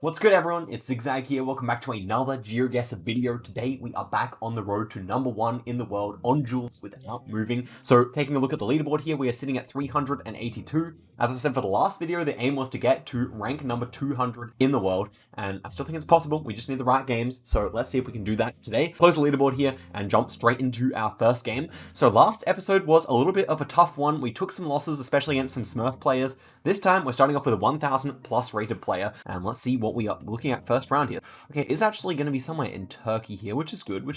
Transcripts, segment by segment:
What's good, everyone? It's Zigzag here. Welcome back to another Geoguessr video. Today we are back on the road to #1 in the world on duels without moving. So taking a look at the leaderboard here, we are sitting at 382. As I said for the last video, the aim was to get to rank number 200 in the world, and I still think it's possible. We just need the right games, so let's see if we can do that today. Close the leaderboard here and jump straight into our first game. So last episode was a little bit of a tough one. We took some losses, especially against some Smurf players. This time we're starting off with a 1000 plus rated player, and let's see what we are looking at first round here. Okay, it's actually going to be somewhere in Turkey here, which is good. We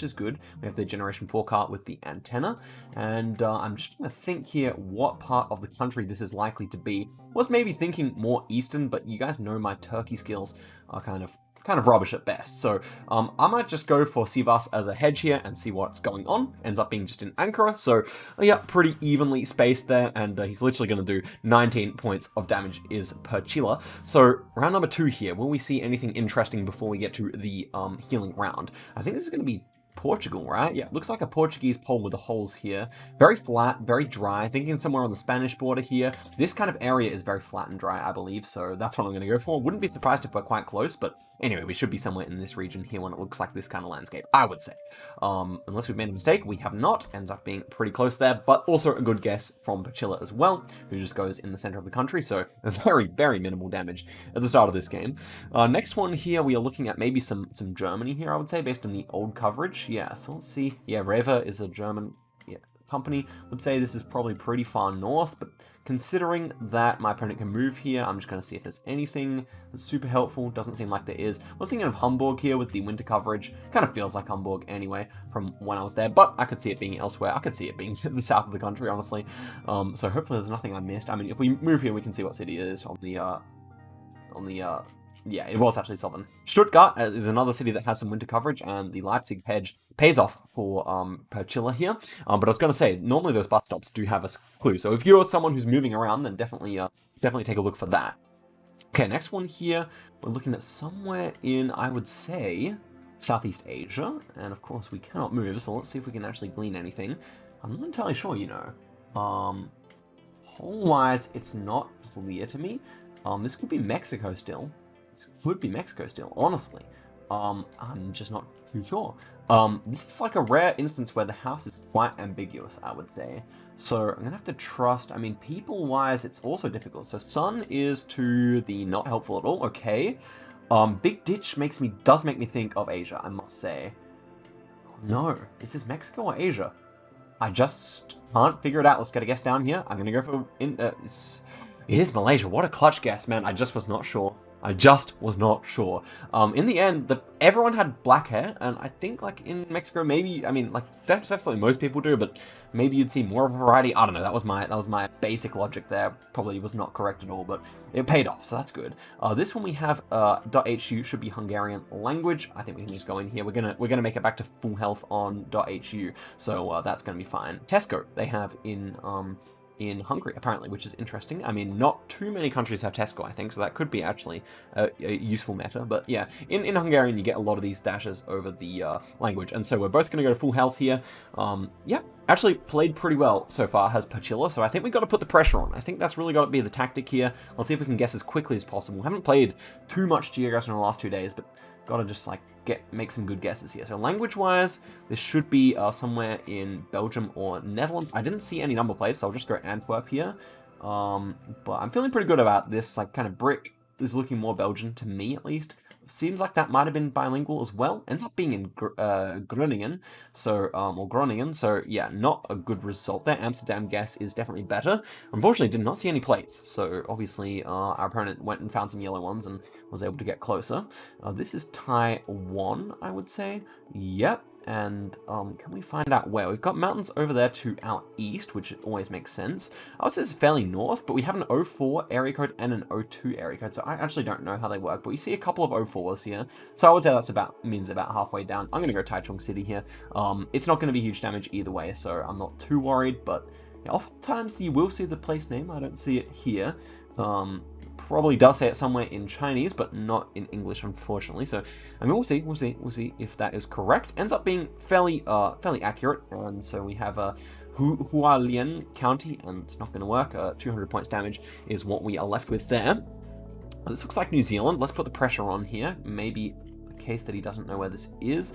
have the Generation 4 card with the antenna, and I'm just going to think here what part of the country this is likely to be. Was maybe thinking more eastern, but you guys know my Turkey skills are kind of rubbish at best. So I might just go for Sivas as a hedge here and see what's going on. Ends up being just in Ankara. So yeah, pretty evenly spaced there. And he's literally going to do 19 points of damage is per chiller. So round number 2 here. Will we see anything interesting before we get to the healing round? I think this is going to be Portugal, right? Yeah, looks like a Portuguese pole with the holes here. Very flat, very dry. Thinking somewhere on the Spanish border here. This kind of area is very flat and dry, I believe, so that's what I'm going to go for. Wouldn't be surprised if we're quite close, but anyway, we should be somewhere in this region here when it looks like this kind of landscape, I would say. Unless we've made a mistake, we have not. Ends up being pretty close there, but also a good guess from Pachilla as well, who just goes in the center of the country, so very, very minimal damage at the start of this game. Next one here, we are looking at maybe some Germany here, I would say, based on the old coverage. Yeah, so let's see. Yeah, Reva is a German company. Would say this is probably pretty far north, but considering that my opponent can move here, I'm just going to see if there's anything that's super helpful. Doesn't seem like there is. I was thinking of Hamburg here with the winter coverage. Kind of feels like Hamburg anyway from when I was there, but I could see it being elsewhere. I could see it being the south of the country, honestly. So hopefully there's nothing I missed. I mean, if we move here, we can see what city it is on the yeah, it was actually southern. Stuttgart is another city that has some winter coverage, and the Leipzig hedge pays off for per chiller here. But I was going to say, normally those bus stops do have a clue. So if you're someone who's moving around, then definitely take a look for that. Okay, next one here, we're looking at somewhere in, I would say, Southeast Asia. And of course, we cannot move, so let's see if we can actually glean anything. I'm not entirely sure, you know. Hole-wise, it's not clear to me. This could be Mexico still. Could be Mexico still, honestly. I'm just not too sure. This is like a rare instance where the house is quite ambiguous, I would say. So I'm gonna have to trust. I mean, people-wise, it's also difficult. So sun is to the not helpful at all. Okay. Big ditch does make me think of Asia, I must say. No, is this Mexico or Asia? I just can't figure it out. Let's get a guess down here. I'm gonna go for it is Malaysia. What a clutch guess, man. I just was not sure. In the end, everyone had black hair, and I think, like, in Mexico, maybe, I mean, like, definitely most people do, but maybe you'd see more of a variety. I don't know, that was my basic logic there. Probably was not correct at all, but it paid off, so that's good. This one we have, .hu should be Hungarian language. I think we can just go in here. We're gonna make it back to full health on .hu, so that's gonna be fine. Tesco, they have in Hungary, apparently, which is interesting. I mean, not too many countries have Tesco, I think, so that could be actually a useful meta. But yeah, in Hungarian, you get a lot of these dashes over the language, and so we're both going to go to full health here. Yeah, actually played pretty well so far, has Pachilla, so I think we've got to put the pressure on. I think that's really got to be the tactic here. Let's see if we can guess as quickly as possible. Haven't played too much Geoguessr in the last 2 days, but gotta just like make some good guesses here. So language-wise, this should be somewhere in Belgium or Netherlands. I didn't see any number plates, so I'll just go Antwerp here. But I'm feeling pretty good about this. Like, kind of brick is looking more Belgian to me, at least. Seems like that might have been bilingual as well. Ends up being in Groningen, so or Groningen. So yeah, not a good result there. Amsterdam guess is definitely better. Unfortunately, did not see any plates. So obviously, our opponent went and found some yellow ones and was able to get closer. This is Taiwan, I would say. Yep. And can we find out where? We've got mountains over there to our east, which always makes sense. I would say it's fairly north, but we have an 04 area code and an 02 area code, so I actually don't know how they work, but we see a couple of 04s here. So I would say that's means about halfway down. I'm going to go Taichung City here. It's not going to be huge damage either way, so I'm not too worried, but yeah, oftentimes you will see the place name. I don't see it here. Probably does say it somewhere in Chinese, but not in English, unfortunately. So, I mean, we'll see if that is correct. Ends up being fairly accurate, and so we have Hualien County, and it's not going to work. 200 points damage is what we are left with there. This looks like New Zealand. Let's put the pressure on here. Maybe a case that he doesn't know where this is.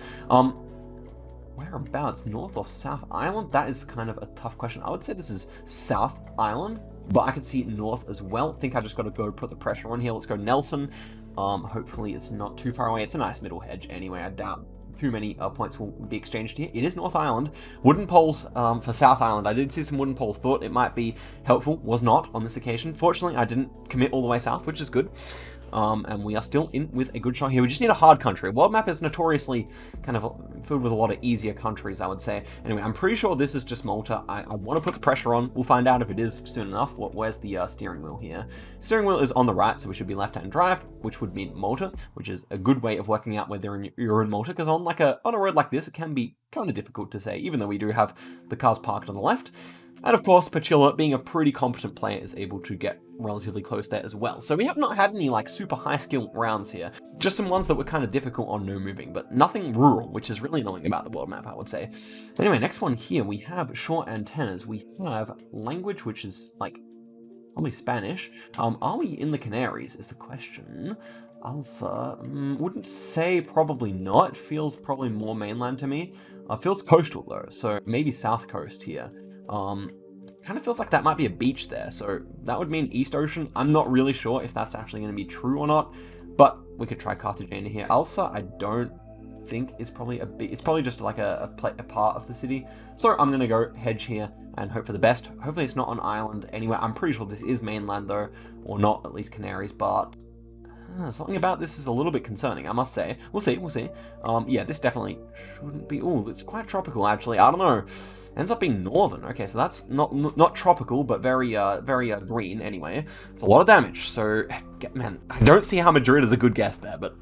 Whereabouts? North or South Island? That is kind of a tough question. I would say this is South Island, but I could see North as well. I think I just got to go put the pressure on here. Let's go Nelson. Hopefully it's not too far away. It's a nice middle hedge anyway. I doubt too many points will be exchanged here. It is North Island. Wooden poles for South Island. I did see some wooden poles. Thought it might be helpful. Was not on this occasion. Fortunately, I didn't commit all the way south, which is good. And we are still in with a good shot here. We just need a hard country. World map is notoriously kind of filled with a lot of easier countries, I would say. Anyway, I'm pretty sure this is just Malta. I want to put the pressure on. We'll find out if it is soon enough. Where's the steering wheel here? Steering wheel is on the right, so we should be left-hand drive, which would mean Malta, which is a good way of working out whether you're in Malta, because on a road like this, it can be kind of difficult to say, even though we do have the cars parked on the left. And of course, Pachilla, being a pretty competent player, is able to get relatively close there as well. So we have not had any like super high skill rounds here. Just some ones that were kind of difficult on no moving, but nothing rural, which is really annoying about the world map, I would say. Anyway, next one here, we have short antennas. We have language, which is like probably Spanish. Are we in the Canaries is the question. Answer, wouldn't say probably not. It feels probably more mainland to me. Feels coastal though, so maybe south coast here. Kind of feels like that might be a beach there, so that would mean East Ocean. I'm not really sure if that's actually going to be true or not, but we could try Cartagena here. Alsa, I don't think it's probably it's probably just like a part of the city. So I'm going to go hedge here and hope for the best. Hopefully it's not on island anywhere. I'm pretty sure this is mainland though, or not at least Canaries, but something about this is a little bit concerning, I must say. We'll see. Yeah, this definitely shouldn't be. Oh, it's quite tropical actually. I don't know. Ends up being northern. Okay, so that's not tropical, but very green anyway. It's a lot of damage. So, man, I don't see how Madrid is a good guess there, but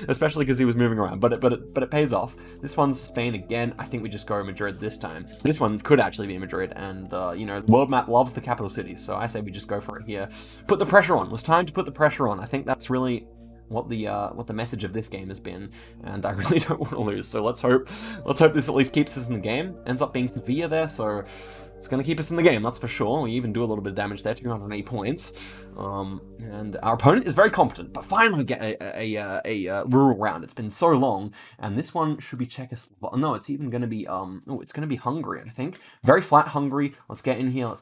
especially because he was moving around. But it pays off. This one's Spain again. I think we just go Madrid this time. This one could actually be Madrid, and you know, the world map loves the capital cities, so I say we just go for it here. Put the pressure on. It was time to put the pressure on. I think that's really what the message of this game has been, and I really don't want to lose. So let's hope this at least keeps us in the game. Ends up being Sevilla there, so it's going to keep us in the game, that's for sure. We even do a little bit of damage there, 208 points. And our opponent is very competent, but finally get a rural round. It's been so long, and this one should be Czechoslovakia. No, it's even going to be it's going to be Hungary, I think. Very flat Hungary. Let's get in here.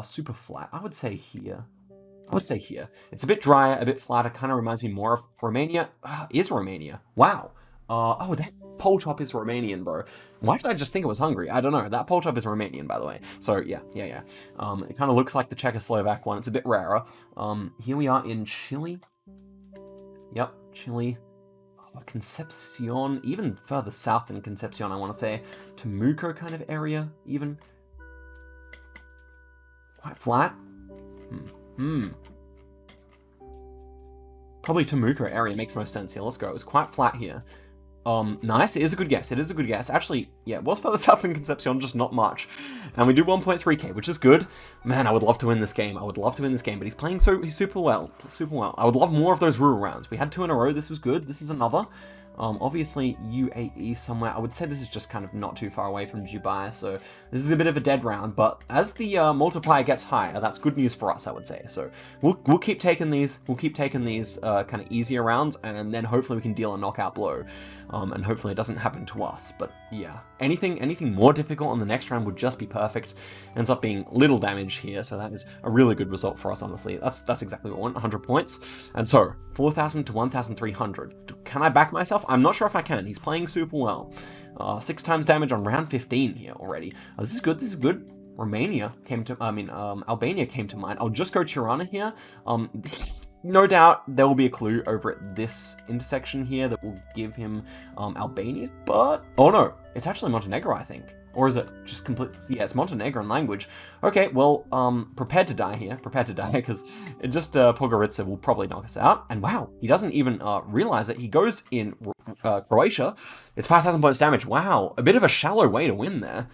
Super flat. I would say here. It's a bit drier, a bit flatter, kind of reminds me more of Romania. Is Romania. Wow. Oh, that pole top is Romanian, bro. Why did I just think it was Hungary? I don't know. That pole top is Romanian, by the way. So, yeah. It kind of looks like the Czechoslovak one. It's a bit rarer. Here we are in Chile. Yep, Chile. Concepcion, even further south than Concepcion, I want to say. Temuco kind of area, even. Quite flat. Probably Temuco area makes most sense here. Let's go. It was quite flat here. Nice. It is a good guess. Actually, yeah, it was further south than Concepcion, just not much. And we do 1.3k, which is good. Man, I would love to win this game. But he's playing he's super well. I would love more of those rural rounds. We had 2 in a row. This was good. This is another. Obviously UAE somewhere. I would say this is just kind of not too far away from Dubai, so this is a bit of a dead round, but as the multiplier gets higher, that's good news for us, I would say. So we'll keep taking these, kind of easier rounds, and then hopefully we can deal a knockout blow. And hopefully it doesn't happen to us, but yeah. Anything more difficult on the next round would just be perfect. Ends up being little damage here, so that is a really good result for us, honestly. That's exactly what we want, 100 points. And so, 4,000 to 1,300. Can I back myself? I'm not sure if I can. He's playing super well. 6 times damage on round 15 here already. This is good. Albania came to mind. I'll just go Tirana here. No doubt there will be a clue over at this intersection here that will give him Albania, but oh no, it's actually Montenegro, I think. Or is it just completely? Yeah, it's Montenegrin language. Okay, well, prepared to die here. Because it just Podgorica will probably knock us out. And wow, he doesn't even realize it. He goes in Croatia. It's 5,000 points damage. Wow, a bit of a shallow way to win there.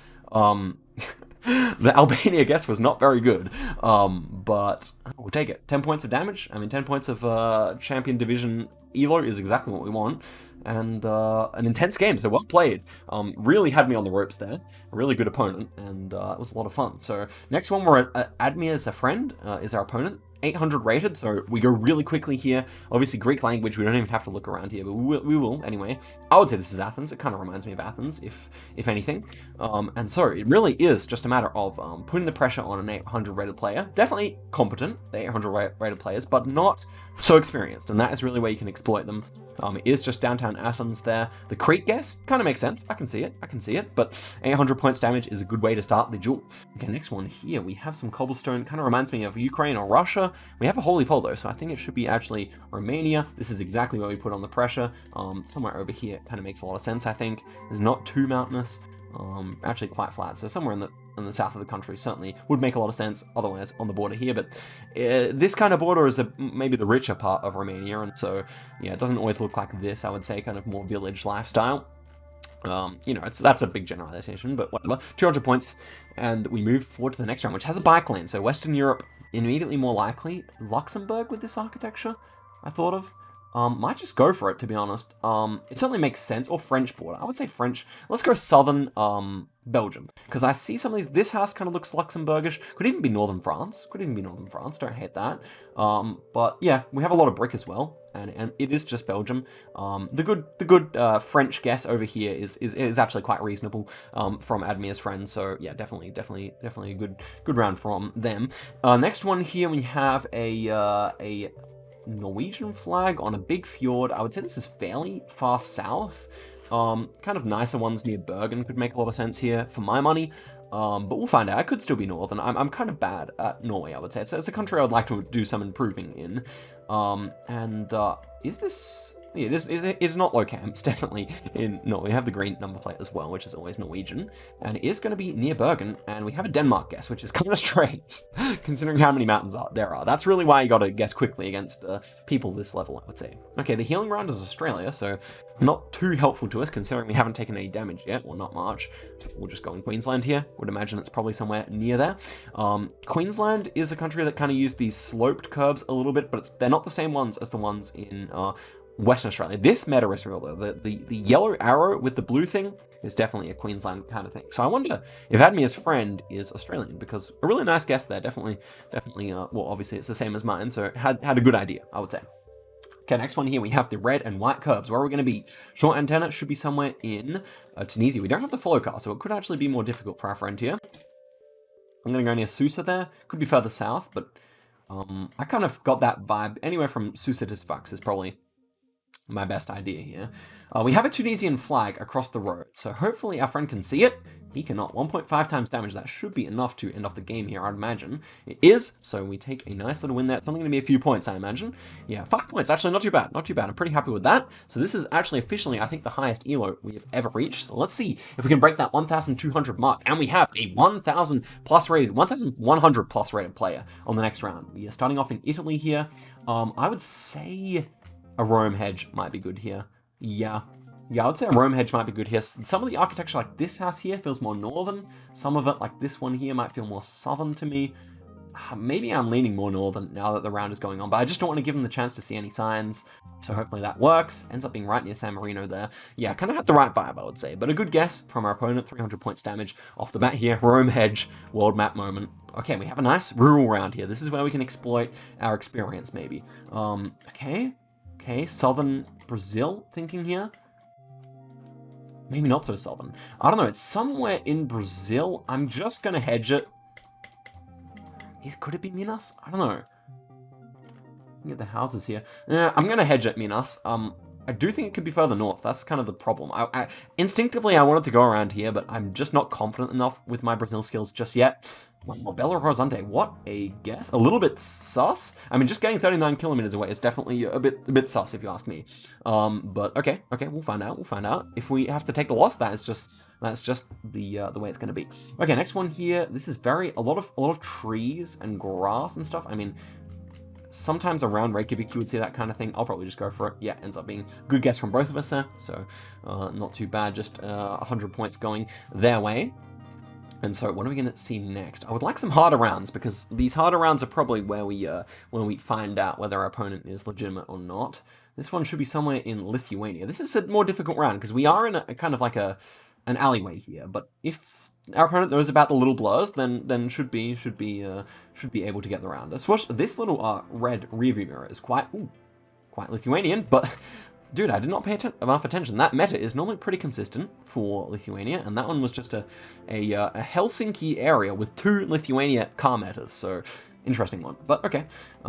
The Albania guess was not very good, but we'll take it. 10 points of damage. 10 points of champion division elo is exactly what we want. And an intense game, so well played. Really had me on the ropes there. A really good opponent, and it was a lot of fun. So next one, we're at Admir as a friend, is our opponent. 800 rated, so we go really quickly here. Obviously, Greek language, we don't even have to look around here, but we will anyway. I would say this is Athens. It kind of reminds me of Athens, if anything. And so it really is just a matter of putting the pressure on an 800 rated player. Definitely competent, the 800 rated players, but not so experienced, and that is really where you can exploit them. It is just downtown Athens there. The Crete guess kind of makes sense. I can see it, but 800 points damage is a good way to start the duel. Okay, next one here, we have some cobblestone. Kind of reminds me of Ukraine or Russia. We have a holy pole though, so I think it should be actually Romania. This is exactly where we put on the pressure. Somewhere over here, it kind of makes a lot of sense, I think. It's not too mountainous, actually quite flat, so somewhere in the south of the country certainly would make a lot of sense, otherwise on the border here, but this kind of border is maybe the richer part of Romania, and so yeah, it doesn't always look like this. I would say kind of more village lifestyle. You know, that's a big generalization, but whatever. 200 points, and we move forward to the next round, which has a bike lane, so Western Europe immediately more likely. Luxembourg with this architecture, I thought of. Might just go for it, to be honest. It certainly makes sense. Or French border. I would say French. Let's go southern Belgium. Because I see some of these. This house kind of looks Luxembourgish. Could even be northern France. Don't hate that. But yeah, we have a lot of brick as well. And it is just Belgium. The good French guess over here is actually quite reasonable from Admir's friends. So yeah, definitely a good round from them. Next one here we have a Norwegian flag on a big fjord. I would say this is fairly far south. Kind of nicer ones near Bergen could make a lot of sense here for my money. But we'll find out. I could still be northern. I'm kind of bad at Norway, I would say. It's a country I would like to do some improving in. Is this... Yeah, it is not Locam. It's definitely in... No, we have the green number plate as well, which is always Norwegian. And it is going to be near Bergen. And we have a Denmark guess, which is kind of strange, considering how many mountains there are. That's really why you got to guess quickly against the people this level, I would say. Okay, the healing round is Australia, so not too helpful to us, considering we haven't taken any damage yet. Well, not much. We'll just go in Queensland here. Would imagine it's probably somewhere near there. Queensland is a country that kind of use these sloped curves a little bit, but they're not the same ones as the ones in... Western Australia. This meta is real though. The yellow arrow with the blue thing is definitely a Queensland kind of thing. So I wonder if Admir's friend is Australian, because a really nice guess there. Definitely, well, obviously it's the same as mine, so had a good idea, I would say. Okay, next one here, we have the red and white curves. Where are we going to be? Short antenna should be somewhere in Tunisia. We don't have the follow car, so it could actually be more difficult for our friend here. I'm going to go near Susa there. Could be further south, but I kind of got that vibe. Anywhere from Susa to Sfax is probably my best idea here. We have a Tunisian flag across the road, so hopefully our friend can see it. He cannot. 1.5 times damage, that should be enough to end off the game here, I'd imagine. It is, so we take a nice little win there. It's only going to be a few points, I imagine. Yeah, 5 points, actually not too bad, I'm pretty happy with that. So this is actually officially, I think, the highest elo we have ever reached. So let's see if we can break that 1,200 mark. And we have a 1,000 plus rated, 1,100 plus rated player on the next round. We are starting off in Italy here. I would say a Rome hedge might be good here. Yeah, I would say a Rome hedge might be good here. Some of the architecture, like this house here, feels more northern. Some of it, like this one here, might feel more southern to me. Maybe I'm leaning more northern now that the round is going on, but I just don't want to give them the chance to see any signs. So hopefully that works. Ends up being right near San Marino there. Yeah, kind of had the right vibe, I would say. But a good guess from our opponent. 300 points damage off the bat here. Rome hedge, world map moment. Okay, we have a nice rural round here. This is where we can exploit our experience, maybe. Okay, southern Brazil, thinking here. Maybe not so southern. I don't know, it's somewhere in Brazil. I'm just gonna hedge it. Could it be Minas? I don't know. Get the houses here. I'm gonna hedge it, Minas. I do think it could be further north. That's kind of the problem. Instinctively, I wanted to go around here, but I'm just not confident enough with my Brazil skills just yet. Well, Belo Horizonte, what a guess. A little bit sus. I mean, just getting 39 kilometers away is definitely a bit sus, if you ask me. But okay, we'll find out. If we have to take the loss, that's just the way it's going to be. Okay, next one here. This is a lot of trees and grass and stuff. I mean, sometimes around Reykjavik you would see that kind of thing. I'll probably just go for it. Yeah, ends up being a good guess from both of us there. So not too bad. Just 100 points going their way. And so what are we going to see next? I would like some harder rounds, because these harder rounds are probably where we find out whether our opponent is legitimate or not. This one should be somewhere in Lithuania. This is a more difficult round, because we are in a kind of like an alleyway here. But if our opponent knows about the little blurs, then should be able to get the round. This little red rearview mirror is quite Lithuanian, but dude, I did not pay enough attention. That meta is normally pretty consistent for Lithuania, and that one was just a Helsinki area with 2 Lithuania car metas, so interesting one. But okay,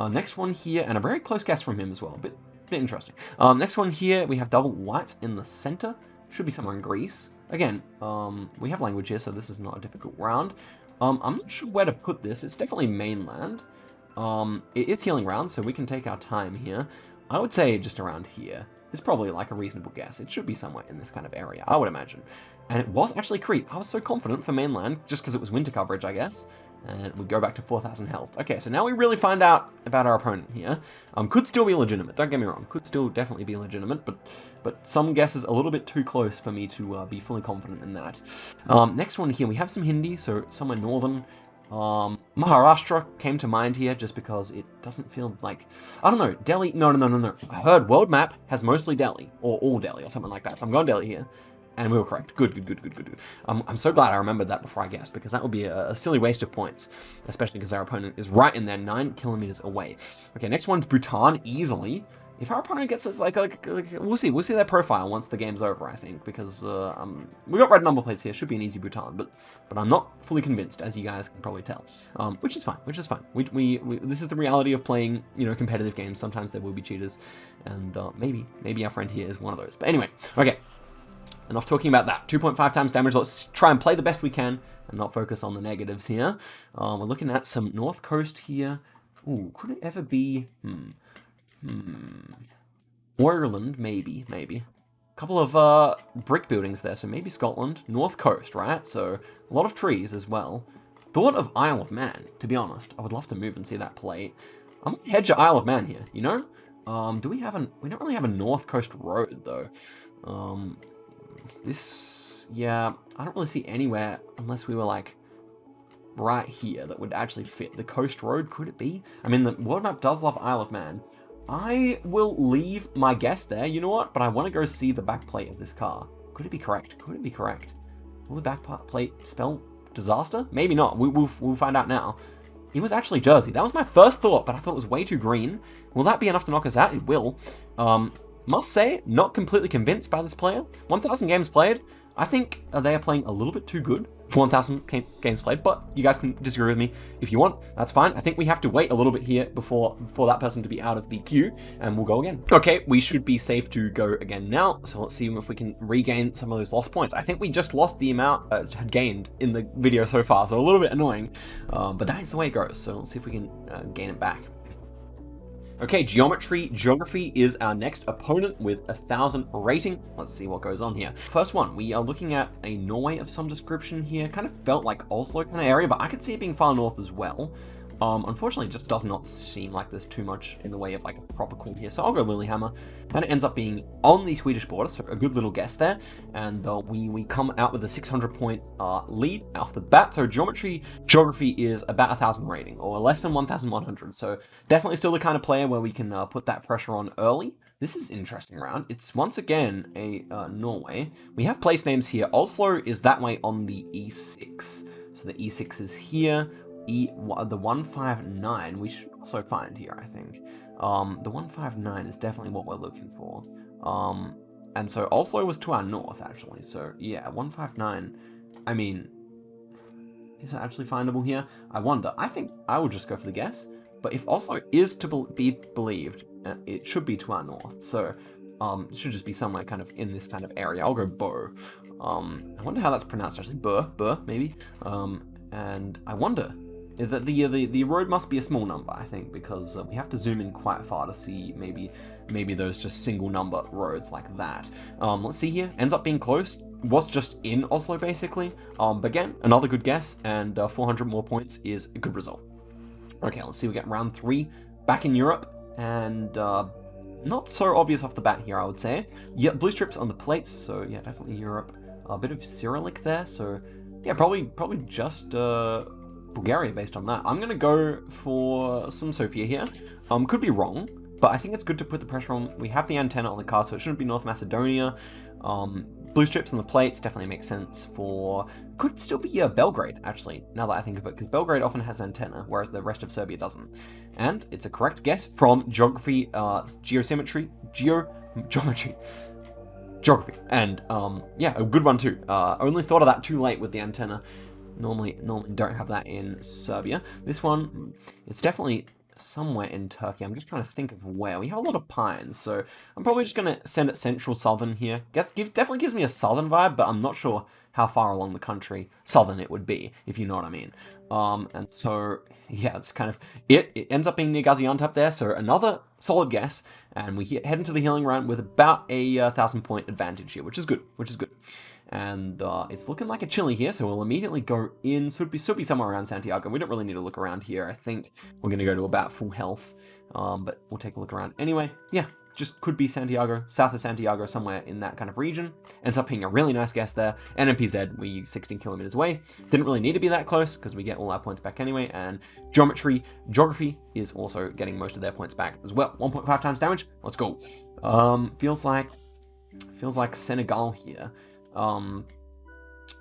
next one here, and a very close guess from him as well. Bit interesting. Next one here, we have double whites in the center. Should be somewhere in Greece. Again, we have language here, so this is not a difficult round. I'm not sure where to put this. It's definitely mainland. It is healing round, so we can take our time here. I would say just around here. It's probably like a reasonable guess. It should be somewhere in this kind of area, I would imagine. And it was actually Crete. I was so confident for mainland, just because it was winter coverage, I guess. And we go back to 4,000 health. Okay, so now we really find out about our opponent here. Could still be legitimate, don't get me wrong. Could still definitely be legitimate, but some guesses a little bit too close for me to be fully confident in that. Next one here, we have some Hindi, so somewhere northern. Maharashtra came to mind here just because it doesn't feel like, I don't know, Delhi, no. I heard world map has mostly Delhi, or all Delhi, or something like that, so I'm going Delhi here. And we were correct. Good. I'm so glad I remembered that before I guessed, because that would be a silly waste of points, especially because our opponent is right in there, 9 kilometers away. Okay, next one's Bhutan, easily. If our opponent gets us, like we'll see their profile once the game's over, I think, because we got red number plates here. Should be an easy Bhutan, but I'm not fully convinced, as you guys can probably tell. Which is fine. We this is the reality of playing, competitive games. Sometimes there will be cheaters, and maybe our friend here is one of those. But anyway, okay. Enough talking about that. 2.5 times damage. Let's try and play the best we can and not focus on the negatives here. We're looking at some north coast here. Ooh, could it ever be? Ireland, maybe. A couple of brick buildings there, so maybe Scotland. North coast, right? So a lot of trees as well. Thought of Isle of Man, to be honest. I would love to move and see that plate. I'm gonna hedge Isle of Man here, we don't really have a north coast road though. I don't really see anywhere unless we were like right here that would actually fit. The coast road, could it be? I mean, the world map does love Isle of Man. I will leave my guess there, you know what? But I want to go see the back plate of this car. Could it be correct? Will the back plate spell disaster? Maybe not. We'll find out now. It was actually Jersey. That was my first thought, but I thought it was way too green. Will that be enough to knock us out? It will. Must say, not completely convinced by this player. 1,000 games played. I think they are playing a little bit too good for 1,000 games played, but you guys can disagree with me if you want. That's fine. I think we have to wait a little bit here before that person to be out of the queue, and we'll go again. Okay, we should be safe to go again now, so let's see if we can regain some of those lost points. I think we just lost the amount gained in the video so far, so a little bit annoying, but that is the way it goes, so let's see if we can gain it back. Okay, Geography is our next opponent with 1,000 rating. Let's see what goes on here. First one, we are looking at a Norway of some description here. Kind of felt like Oslo kind of area, but I could see it being far north as well. Unfortunately, it just does not seem like there's too much in the way of like a proper clue here. So I'll go Lillehammer. And it ends up being on the Swedish border, so a good little guess there. And we come out with a 600 point lead off the bat. So Geography is about 1,000 rating, or less than 1,100. So definitely still the kind of player where we can put that pressure on early. This is an interesting round. It's once again a Norway. We have place names here. Oslo is that way on the E6. So the E6 is here. The 159 we should also find here, I think. The 159 is definitely what we're looking for. And so Oslo was to our north, actually. So yeah, 159, I mean, is it actually findable here? I wonder. I think I would just go for the guess. But if Oslo is to be believed, it should be to our north. So it should just be somewhere kind of in this kind of area. I'll go Bo. I wonder how that's pronounced, actually. Burr, maybe. And I wonder that the road must be a small number, I think, because we have to zoom in quite far to see maybe those just single number roads like that. Let's see here. Ends up being close. Was just in Oslo, basically. But again, another good guess, and 400 more points is a good result. Okay, let's see. We get round 3 back in Europe, and not so obvious off the bat here, I would say. Yeah, blue strips on the plates, so yeah, definitely Europe. A bit of Cyrillic there, so yeah, probably just Bulgaria based on that. I'm gonna go for some Sofia here. Could be wrong, but I think it's good to put the pressure on. We have the antenna on the car, so it shouldn't be North Macedonia. blue strips on the plates definitely makes sense for, could still be Belgrade, actually, now that I think of it, because Belgrade often has antenna, whereas the rest of Serbia doesn't. And it's a correct guess from geography, geometry, and yeah, a good one too. Only thought of that too late with the antenna. Normally don't have that in Serbia. This one, it's definitely somewhere in Turkey. I'm just trying to think of where. We have a lot of pines, so I'm probably just going to send it central southern here. Definitely gives me a southern vibe, but I'm not sure how far along the country southern it would be, if you know what I mean. And so, yeah, it's kind of it. It ends up being near Gaziantep there, so another solid guess, and we head into the healing round with about a 1,000-point advantage here, which is good, And it's looking like a Chile here, so we'll immediately go in. Should be somewhere around Santiago. We don't really need to look around here. I think we're going to go to about full health, but we'll take a look around anyway. Yeah, just could be Santiago, south of Santiago, somewhere in that kind of region. Ends up being a really nice guess there. NMPZ, we 16 kilometers away. Didn't really need to be that close because we get all our points back anyway. And geography is also getting most of their points back as well. 1.5 times damage. Let's go. Feels like Senegal here. I'm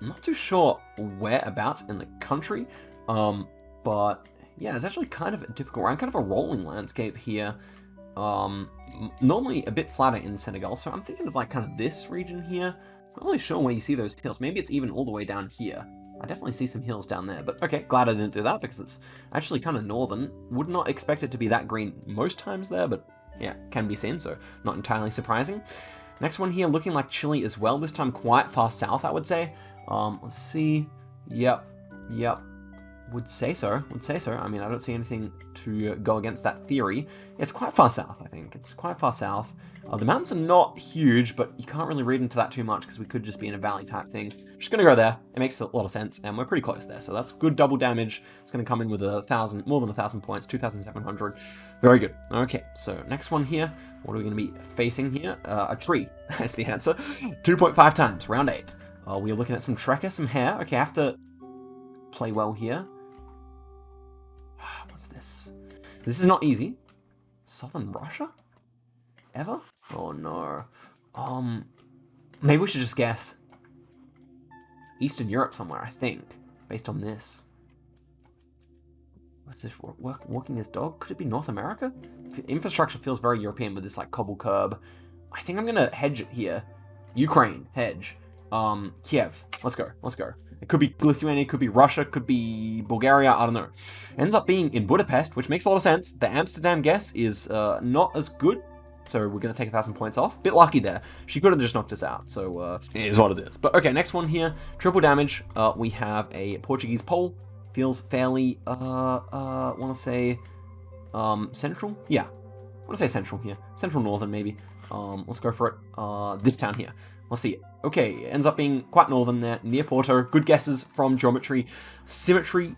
not too sure whereabouts in the country, but yeah, it's actually kind of a difficult round, kind of a rolling landscape here. Normally a bit flatter in Senegal, so I'm thinking of like kind of this region here. Not really sure where you see those hills. Maybe it's even all the way down here. I definitely see some hills down there, but okay, glad I didn't do that because it's actually kind of northern. Would not expect it to be that green most times there, but yeah, can be seen, so not entirely surprising. Next one here, looking like Chile as well. This time quite far south, I would say. Let's see. Yep. Would say so. I mean, I don't see anything to go against that theory. It's quite far south, I think. It's quite far south. The mountains are not huge, but you can't really read into that too much because we could just be in a valley type thing. Just going to go there. It makes a lot of sense, and we're pretty close there. So that's good double damage. It's going to come in with more than 1,000 points, 2,700. Very good. Okay, so next one here. What are we going to be facing here? A tree. That's the answer. 2.5 times, round 8. We are looking at some trekker, some hair. Okay, I have to play well here. What's this? This is not easy. Southern Russia? Ever? Oh no. Maybe we should just guess. Eastern Europe somewhere, I think, based on this. What's this? Walking his dog? Could it be North America? Infrastructure feels very European with this like cobble curb. I think I'm gonna hedge it here. Ukraine, hedge. Kiev. Let's go. It could be Lithuania, could be Russia, could be Bulgaria, I don't know. Ends up being in Budapest, which makes a lot of sense. The Amsterdam guess is not as good, so we're going to take 1,000 points off. Bit lucky there. She could have just knocked us out, so it is what it is. But okay, next one here, triple damage. We have a Portuguese Pole. Feels fairly, want to say, central? Yeah, I want to say central here. Central northern, maybe. Let's go for it. This town here. Let's see. Okay, it ends up being quite northern there, near Porto. Good guesses from geometry. Symmetry.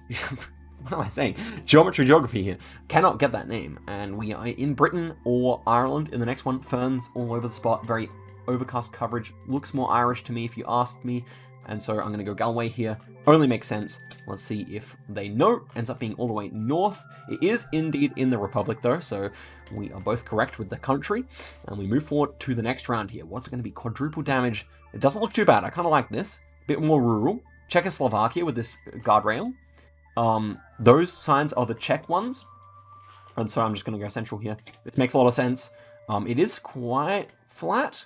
What am I saying? Geography here. Cannot get that name. And we are in Britain or Ireland in the next one. Ferns all over the spot. Very overcast coverage. Looks more Irish to me if you asked me. And so I'm going to go Galway here. Only makes sense. Let's see if they know. Ends up being all the way north. It is indeed in the Republic though, so we are both correct with the country. And we move forward to the next round here. What's it going to be? Quadruple damage. It doesn't look too bad. I kind of like this. Bit more rural. Czechoslovakia with this guardrail. Those signs are the Czech ones. And so I'm just going to go central here. This makes a lot of sense. It is quite flat.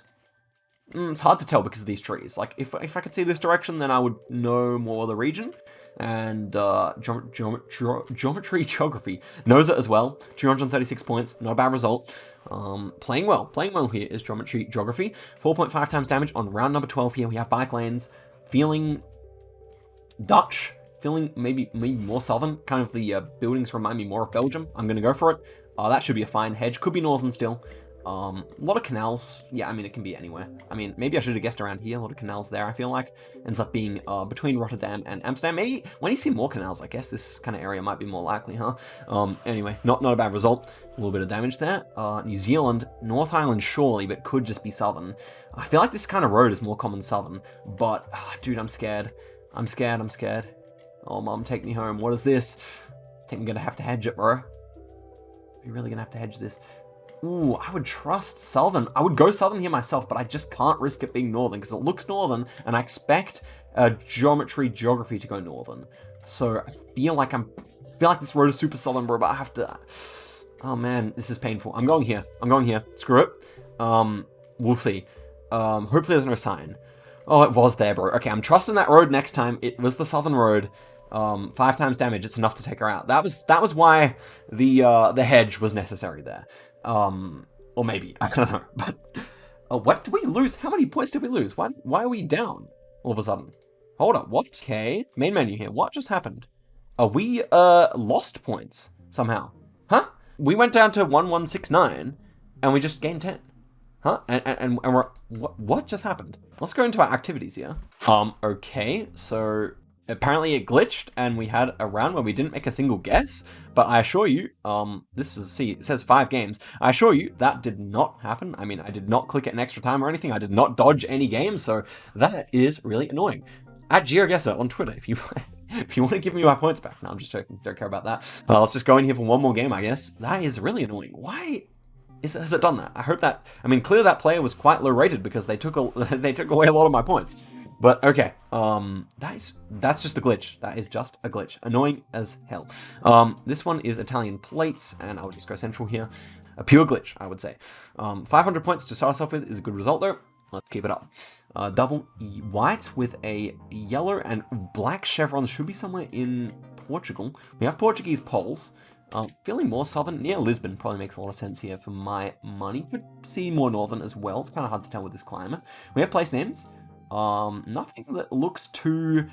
It's hard to tell because of these trees. Like, if I could see this direction, then I would know more of the region. And geography knows it as well. 236 points, not a bad result. Playing well here is geography. 4.5 times damage on round number 12 here. We have bike lanes. Feeling Dutch. Feeling maybe more southern. Kind of the buildings remind me more of Belgium. I'm going to go for it. That should be a fine hedge. Could be northern still. A lot of canals. Yeah, I mean, it can be anywhere. I mean, maybe I should have guessed around here. A lot of canals there, I feel like. Ends up being between Rotterdam and Amsterdam. Maybe when you see more canals, I guess this kind of area might be more likely, huh? Anyway, not a bad result. A little bit of damage there. New Zealand, North Island surely, but could just be southern. I feel like this kind of road is more common southern. But, dude, I'm scared. I'm scared. Oh, Mom, take me home. What is this? I think I'm going to have to hedge it, bro. You're really going to have to hedge this. Ooh, I would trust southern. I would go southern here myself, but I just can't risk it being northern because it looks northern, and I expect geography to go northern. So I feel like this road is super southern, bro, but I have to. Oh man, this is painful. I'm going here. Screw it. We'll see. Hopefully there's no sign. Oh, it was there, bro. Okay, I'm trusting that road next time. It was the southern road. 5 times damage. It's enough to take her out. That was why the hedge was necessary there. Or maybe I don't know. But what did we lose? How many points did we lose? Why are we down all of a sudden? Hold up. What? Okay. Main menu here. What just happened? We lost points somehow. Huh? We went down to 1169 and we just gained 10. Huh? And we're what just happened? Let's go into our activities here. Okay. So apparently it glitched and we had a round where we didn't make a single guess, but I assure you, it says 5 games. I assure you that did not happen. I mean, I did not click it an extra time or anything. I did not dodge any games, so that is really annoying. At Geoguessr on Twitter, if you want to give me my points back. No, I'm just joking. Don't care about that. Let's just go in here for one more game, I guess. That is really annoying. Why has it done that? I hope that, I mean, clearly that player was quite low rated because they took away a lot of my points. But okay, that's just a glitch. That is just a glitch. Annoying as hell. This one is Italian plates, and I would just go central here. A pure glitch, I would say. 500 points to start us off with is a good result though. Let's keep it up. Double white with a yellow and black chevron should be somewhere in Portugal. We have Portuguese poles. Feeling more southern, near Lisbon probably makes a lot of sense here for my money. Could see more northern as well. It's kind of hard to tell with this climate. We have place names. Nothing that looks too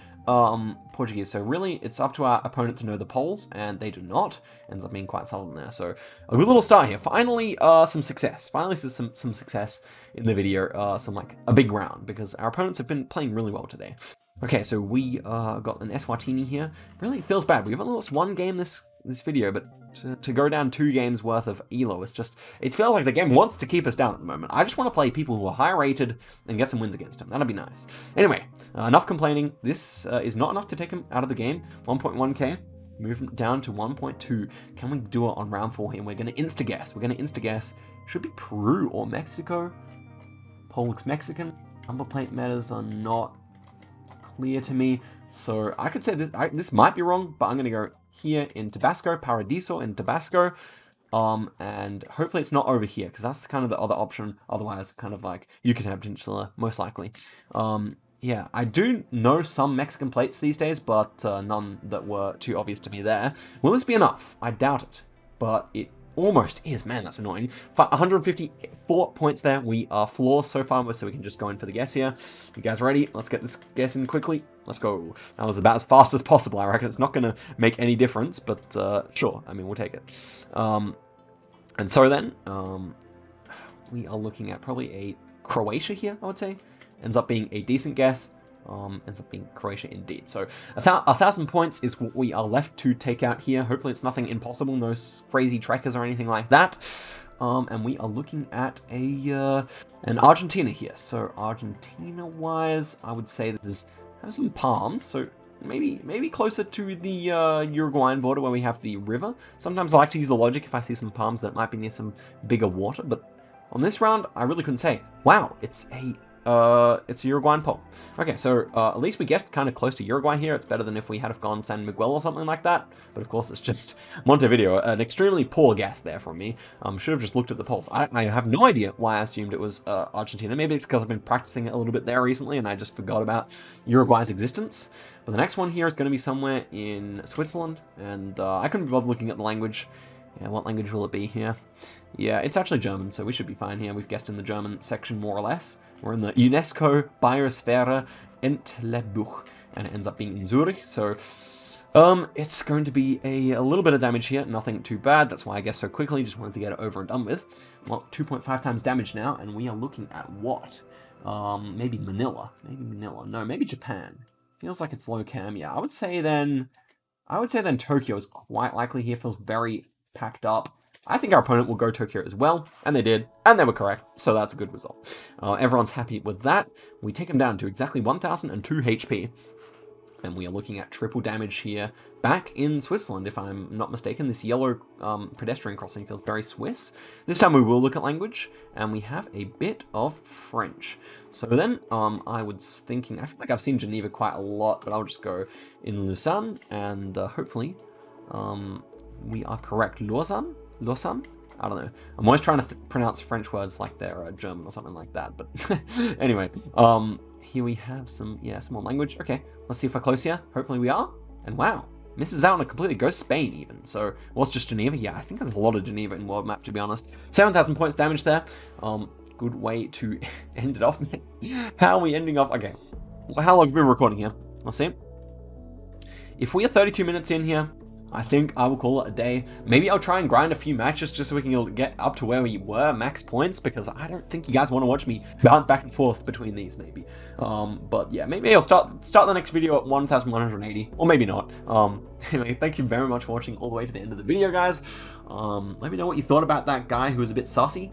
Portuguese. So really, it's up to our opponent to know the poles, and they do not. Ends up being quite southern there. So a good little start here. Finally, some success. Finally, some success in the video. Some like a big round because our opponents have been playing really well today. Okay, so we got an Eswatini here. Really feels bad. We've only lost 1 game this video, but to go down 2 games worth of elo, it feels like the game wants to keep us down at the moment. I just want to play people who are high rated and get some wins against them. That'd be nice. Anyway, enough complaining. This is not enough to take him out of the game. 1.1k. Move him down to 1.2. Can we do it on round 4 here? We're going to insta-guess. Should be Peru or Mexico. Pole looks Mexican. Number plate matters are not clear to me. So I could say this might be wrong, but I'm going to go here in Tabasco, Paradiso in Tabasco, and hopefully it's not over here, because that's kind of the other option. Otherwise, kind of like Yucatan Peninsula, most likely. Yeah, I do know some Mexican plates these days, but none that were too obvious to me there. Will this be enough? I doubt it, but it almost is. Man, that's annoying. 154 points there. We are flawless so far, so we can just go in for the guess here. You guys ready? Let's get this guess in quickly. Let's go. That was about as fast as possible. I reckon it's not going to make any difference, but sure. I mean, we'll take it. And so then, we are looking at probably a Croatia here, I would say. Ends up being a decent guess. Ends up being Croatia indeed. So 1,000 points is what we are left to take out here. Hopefully it's nothing impossible, no crazy trekkers or anything like that. And we are looking at an Argentina here. So Argentina-wise, I would say there's some palms. So maybe closer to the Uruguayan border where we have the river. Sometimes I like to use the logic if I see some palms that might be near some bigger water. But on this round, I really couldn't say. Wow, it's a Uruguayan pole. Okay, so at least we guessed kind of close to Uruguay here. It's better than if we had have gone San Miguel or something like that. But of course, it's just Montevideo. An extremely poor guess there from me. Should have just looked at the poles. I have no idea why I assumed it was Argentina. Maybe it's because I've been practicing it a little bit there recently and I just forgot about Uruguay's existence. But the next one here is going to be somewhere in Switzerland. And I couldn't be bothered looking at the language. Yeah, what language will it be here? Yeah, it's actually German, so we should be fine here. We've guessed in the German section more or less. We're in the UNESCO Biosphäre Entlebuch, and it ends up being in Zurich. So it's going to be a little bit of damage here. Nothing too bad. That's why I guess so quickly. Just wanted to get it over and done with. Well, 2.5 times damage now, and we are looking at what? Maybe Manila. Maybe Manila. No, maybe Japan. Feels like it's low cam. Yeah, I would say then Tokyo is quite likely here. Feels very packed up. I think our opponent will go Tokyo as well, and they did, and they were correct, so that's a good result. Everyone's happy with that. We take them down to exactly 1,002 HP. And we are looking at triple damage here. Back in Switzerland, if I'm not mistaken. This yellow pedestrian crossing feels very Swiss. This time we will look at language, and we have a bit of French. So then I was thinking, I feel like I've seen Geneva quite a lot, but I'll just go in Lausanne, and hopefully we are correct. Lausanne? I don't know. I'm always trying to pronounce French words like they're German or something like that, but anyway, here we have some more language. Okay, let's see if we're close here. Hopefully we are. And wow, misses out on a completely goes Spain even. So what's just Geneva? Yeah, I think there's a lot of Geneva in world map, to be honest. 7,000 points damage there. Good way to end it off. How are we ending off? Okay, how long have we been recording here? Let's see. If we are 32 minutes in here, I think I will call it a day. Maybe I'll try and grind a few matches just so we can get up to where we were, max points, because I don't think you guys want to watch me bounce back and forth between these, maybe. But yeah, maybe I'll start the next video at 1,180, or maybe not. Anyway, thank you very much for watching all the way to the end of the video, guys. Let me know what you thought about that guy who was a bit sussy.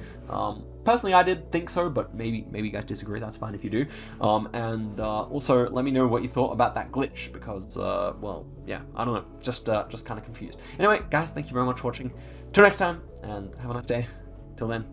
Personally, I did think so, but maybe you guys disagree. That's fine if you do. And also, let me know what you thought about that glitch, because, well, yeah, I don't know, just kind of confused. Anyway, guys, thank you very much for watching. Till next time, and have a nice day. Till then.